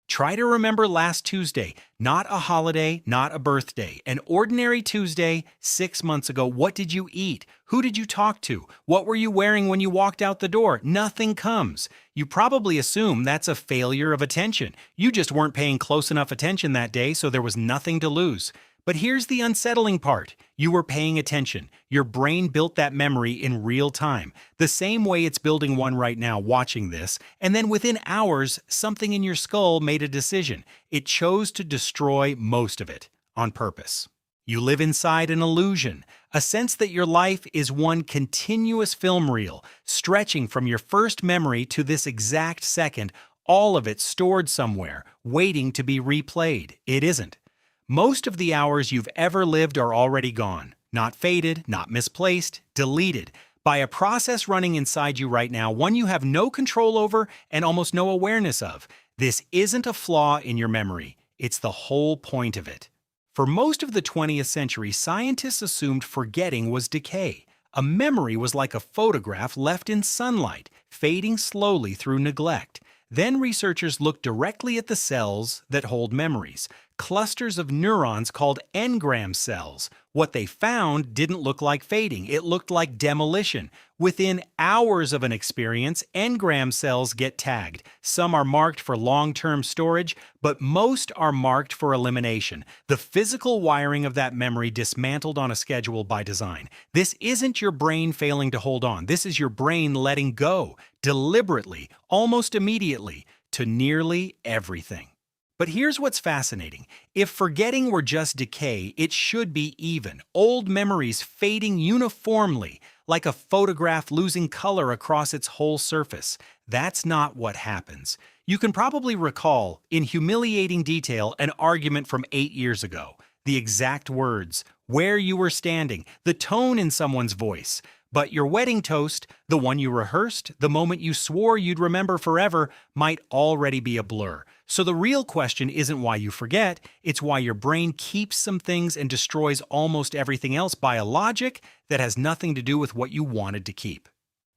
Try to remember last Tuesday, not a holiday, not a birthday, an ordinary Tuesday 6 months ago. What did you eat? Who did you talk to? What were you wearing when you walked out the door? Nothing comes. You probably assume that's a failure of attention. You just weren't paying close enough attention that day, so there was nothing to lose. But here's the unsettling part. You were paying attention. Your brain built that memory in real time, the same way it's building one right now watching this, and then within hours, something in your skull made a decision. It chose to destroy most of it, on purpose. You live inside an illusion, a sense that your life is one continuous film reel, stretching from your first memory to this exact second, all of it stored somewhere, waiting to be replayed. It isn't. Most of the hours you've ever lived are already gone, not faded, not misplaced, deleted, by a process running inside you right now, one you have no control over and almost no awareness of. This isn't a flaw in your memory, it's the whole point of it. For most of the 20th century, scientists assumed forgetting was decay. A memory was like a photograph left in sunlight, fading slowly through neglect. Then researchers looked directly at the cells that hold memories, clusters of neurons called engram cells. What they found didn't look like fading, it looked like demolition. Within hours of an experience, engram cells get tagged. Some are marked for long-term storage, but most are marked for elimination. The physical wiring of that memory dismantled on a schedule by design. This isn't your brain failing to hold on. This is your brain letting go, deliberately, almost immediately, to nearly everything. But here's what's fascinating. If forgetting were just decay, it should be even. Old memories fading uniformly, like a photograph losing color across its whole surface. That's not what happens. You can probably recall, in humiliating detail, an argument from 8 years ago. The exact words, where you were standing, the tone in someone's voice. But your wedding toast, the one you rehearsed, the moment you swore you'd remember forever, might already be a blur. So the real question isn't why you forget, it's why your brain keeps some things and destroys almost everything else by a logic that has nothing to do with what you wanted to keep.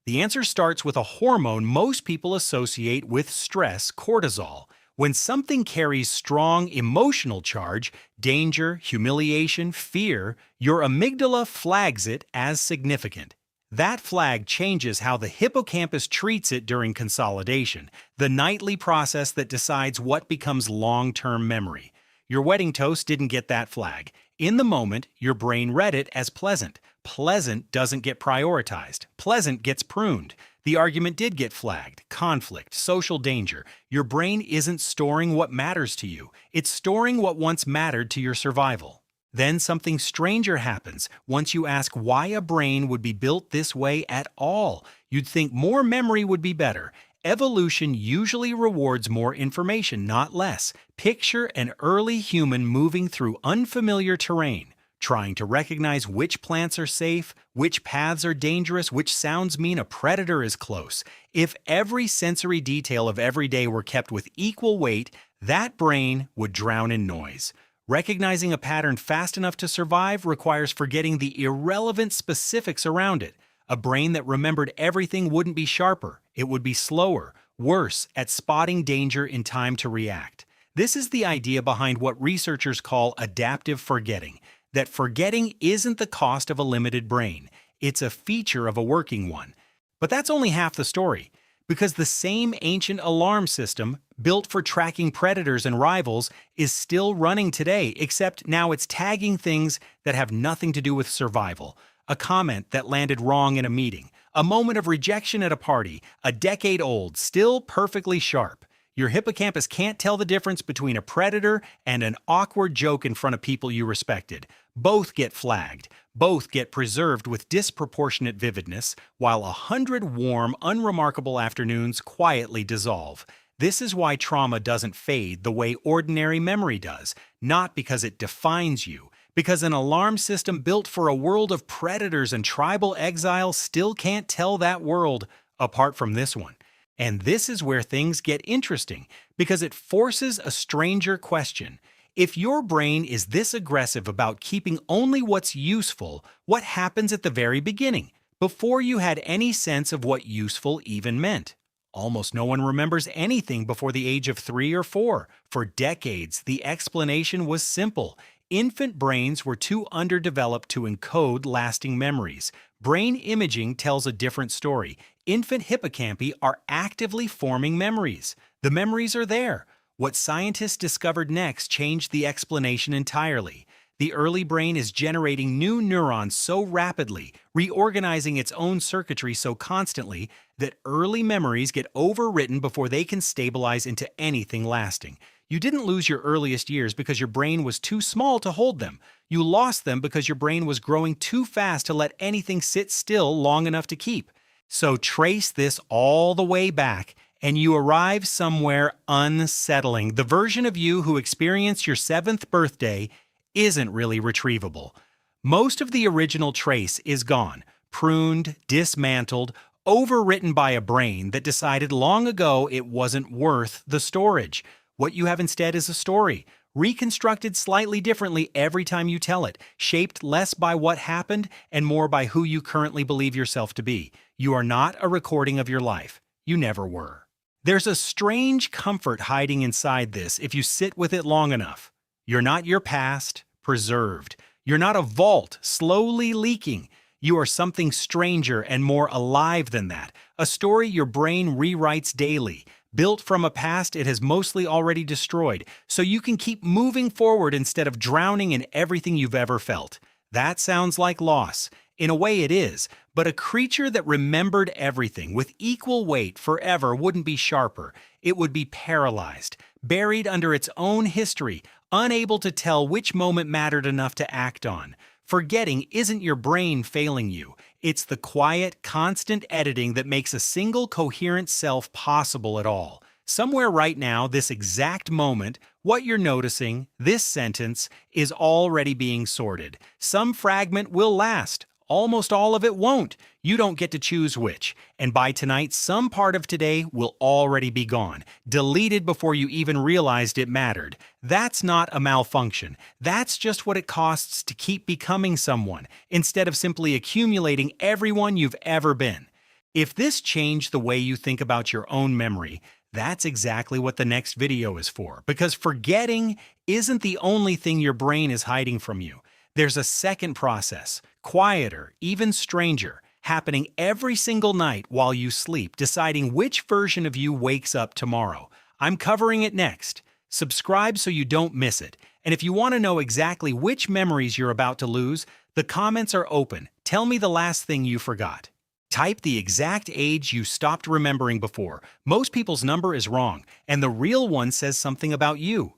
The answer starts with a hormone most people associate with stress, cortisol. When something carries strong emotional charge, danger, humiliation, fear, your amygdala flags it as significant. That flag changes how the hippocampus treats it during consolidation, the nightly process that decides what becomes long-term memory. Your wedding toast didn't get that flag. In the moment, your brain read it as pleasant. Pleasant doesn't get prioritized. Pleasant gets pruned. The argument did get flagged. Conflict, social danger. Your brain isn't storing what matters to you. It's storing what once mattered to your survival. Then something stranger happens. Once you ask why a brain would be built this way at all, you'd think more memory would be better. Evolution usually rewards more information, not less. Picture an early human moving through unfamiliar terrain, trying to recognize which plants are safe, which paths are dangerous, which sounds mean a predator is close. If every sensory detail of every day were kept with equal weight, that brain would drown in noise. Recognizing a pattern fast enough to survive requires forgetting the irrelevant specifics around it. A brain that remembered everything wouldn't be sharper, it would be slower, worse at spotting danger in time to react. This is the idea behind what researchers call adaptive forgetting, that forgetting isn't the cost of a limited brain, it's a feature of a working one. But that's only half the story. Because the same ancient alarm system, built for tracking predators and rivals, is still running today, except now it's tagging things that have nothing to do with survival. A comment that landed wrong in a meeting, a moment of rejection at a party, a decade old, still perfectly sharp. Your hippocampus can't tell the difference between a predator and an awkward joke in front of people you respected. Both get flagged. Both get preserved with disproportionate vividness, while 100 warm, unremarkable afternoons quietly dissolve. This is why trauma doesn't fade the way ordinary memory does, not because it defines you, because an alarm system built for a world of predators and tribal exile still can't tell that world apart from this one. And this is where things get interesting, because it forces a stranger question. If your brain is this aggressive about keeping only what's useful, what happens at the very beginning, before you had any sense of what useful even meant? Almost no one remembers anything before the age of 3 or 4. For decades, the explanation was simple. Infant brains were too underdeveloped to encode lasting memories. Brain imaging tells a different story. Infant hippocampi are actively forming memories. The memories are there. What scientists discovered next changed the explanation entirely. The early brain is generating new neurons so rapidly, reorganizing its own circuitry so constantly, that early memories get overwritten before they can stabilize into anything lasting. You didn't lose your earliest years because your brain was too small to hold them. You lost them because your brain was growing too fast to let anything sit still long enough to keep. So trace this all the way back, and you arrive somewhere unsettling. The version of you who experienced your 7th birthday isn't really retrievable. Most of the original trace is gone, pruned, dismantled, overwritten by a brain that decided long ago it wasn't worth the storage. What you have instead is a story, reconstructed slightly differently every time you tell it, shaped less by what happened and more by who you currently believe yourself to be. You are not a recording of your life. You never were. There's a strange comfort hiding inside this if you sit with it long enough. You're not your past, preserved. You're not a vault, slowly leaking. You are something stranger and more alive than that, a story your brain rewrites daily, built from a past it has mostly already destroyed, so you can keep moving forward instead of drowning in everything you've ever felt. That sounds like loss. In a way it is, but a creature that remembered everything with equal weight forever wouldn't be sharper. It would be paralyzed, buried under its own history, unable to tell which moment mattered enough to act on. Forgetting isn't your brain failing you. It's the quiet, constant editing that makes a single coherent self possible at all. Somewhere right now, this exact moment, what you're noticing, this sentence, is already being sorted. Some fragment will last. Almost all of it won't. You don't get to choose which. And by tonight, some part of today will already be gone, deleted before you even realized it mattered. That's not a malfunction. That's just what it costs to keep becoming someone, instead of simply accumulating everyone you've ever been. If this changed the way you think about your own memory, that's exactly what the next video is for, because forgetting isn't the only thing your brain is hiding from you. There's a second process, quieter, even stranger, happening every single night while you sleep, deciding which version of you wakes up tomorrow. I'm covering it next. Subscribe so you don't miss it. And if you want to know exactly which memories you're about to lose, the comments are open. Tell me the last thing you forgot. Type the exact age you stopped remembering before. Most people's number is wrong, and the real one says something about you.